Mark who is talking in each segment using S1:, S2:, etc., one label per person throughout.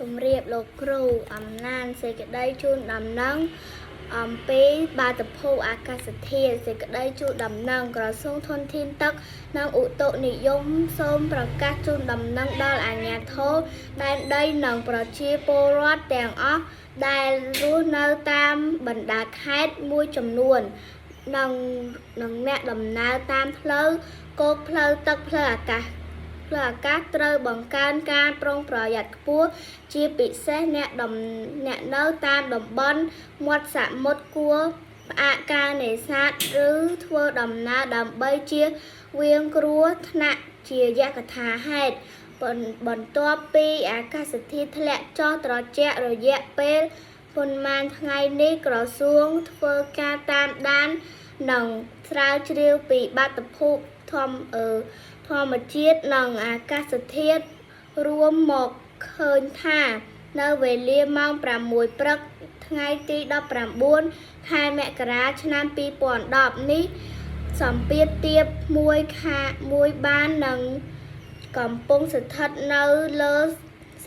S1: ជំរាបលោកគ្រូអំណានសេចក្តីជូនដំណឹងអំពីបាតុភូតអាកាសធាតុសេចក្តីជូនដំណឹងក្រសួងធនធានទឹកនិងឧតុនិយមសូមប្រកាសជូនដំណឹងដល់អាជ្ញាធរដែនដីនិងប្រជាពលរដ្ឋទាំងអស់ដែលរស់នៅតាមបណ្ដាខេត្តមួយចំនួននិងអ្នកដំណើរតាមផ្លូវគោកផ្លូវទឹកផ្លូវអាកាសត្រូវបង្កើនការប្រុងប្រយ័ត្នខ្ពស់ជាពិសេសអ្នកនៅតាមតំបន់មាត់សមុទ្រគួរផ្អាកការនេសាទឬធ្វើដំណើរដើម្បីជៀសវាងគ្រោះថ្នាក់ជាយថាហេតុបន្ទាប់ពីអាកាសធាតុធ្លាក់ចុះត្រជាក់រយៈពេលប៉ុន្មានថ្ងៃនេះក្រសួងធ្វើការតាមដាននិងស្រាវជ្រាវពីបាតុភូតធម្មជាតិនិងអាកាសធាតុរួមមកឃើញថានៅវេលាម៉ោង 6 ព្រឹកថ្ងៃទី19 ខែមករាឆ្នាំ2010នេះសម្ពាធទាបមួយបាននឹងកំពុងស្ថិតនៅលើ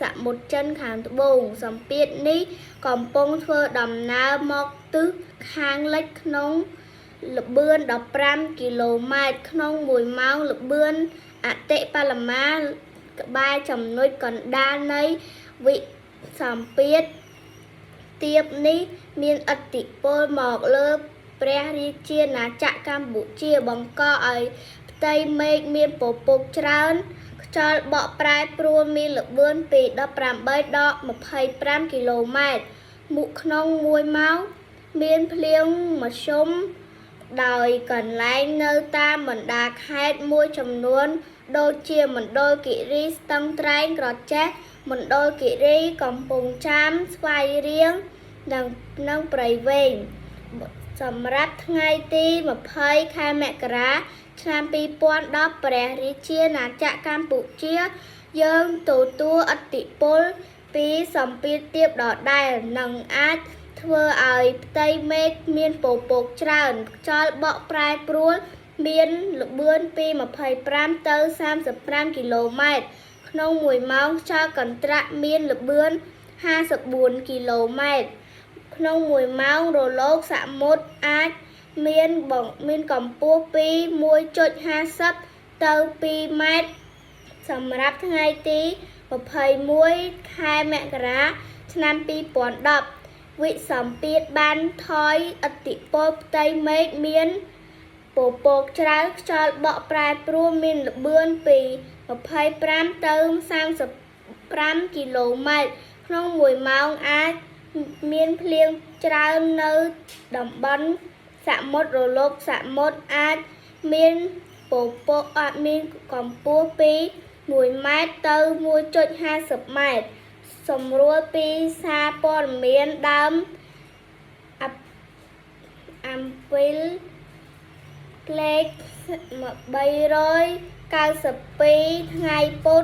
S1: សមុទ្រចិនខាងត្បូងសម្ពាធនេះកំពុងធ្វើដំណើរមកទិសខាងលិចក្នុងល្បឿន15គីឡូម៉ែត្រក្នុង1ម៉ោងល្បឿនអតិបរមាក្បែរចំណុចកណ្ដាលនៃវិសម្ពាធទាបនេះមានឥទ្ធិពលមកលើព្រះរាជាណាចក្រកម្ពុជាបង្កឲ្យផ្ទៃមេឃមានពពកច្រើនខ្យល់បក់ប្រែប្រួលមានល្បឿនពី18ដល់25គីឡូម៉ែត្រក្នុង1ម៉ោងមានភ្លៀងមធ្យមដោយកន្លែងនៅតាមបណ្ដាខេត្តមួយចំនួនដូចជាមណ្ឌលគិរីស្ទឹងត្រែងក្រចេះមណ្ឌលគិរីកំពង់ចាមស្វាយរៀងនិងព្រៃវែងសម្រាប់ថ្ងៃទី20ខែមករាឆ្នាំ2010ព្រះរាជាណាចក្រកម្ពុជាយើងទទួលឥទ្ធិពលពីសម្ពាធទាបដដែលនិងអាចធ្វើឲ្យផ្ទៃមេឃមានពពកច្រើនខ្យល់បក់ប្រែប្រួលមានល្បឿនពី25ទៅ35គីឡូម៉ែត្រក្នុង1ម៉ោងខ្យល់កន្ត្រាក់មានល្បឿន54គីឡូម៉ែត្រក្នុង1ម៉ោងរលកសមុទ្រអាចមានកម្ពស់ពី 1.50 ទៅ 2 ម៉ែត្រសម្រាប់ថ្ងៃទី21ខែមករាឆ្នាំ2010វិសម្ពាធបានថយឥទ្ធិពលផ្ទៃមេឃមានពពកច្រើនខ្យល់បក់ប្រែប្រួលមានល្បឿនពី25ទៅ35គីឡូម៉ែត្រក្នុង1ម៉ោងអាចមានភ្លៀងច្រើននៅតំបន់សមុទ្ររលកសមុទ្រអាចមានមានកម្ពស់ពី1ម៉ែត្រទៅ 1.50 ម៉ែត្រសម្រួលពីសារព័ត៌មានដើមអំពីលលេខ392ថ្ងៃពុធ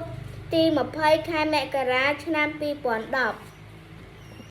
S1: ទី20ខែមករាឆ្នាំ2010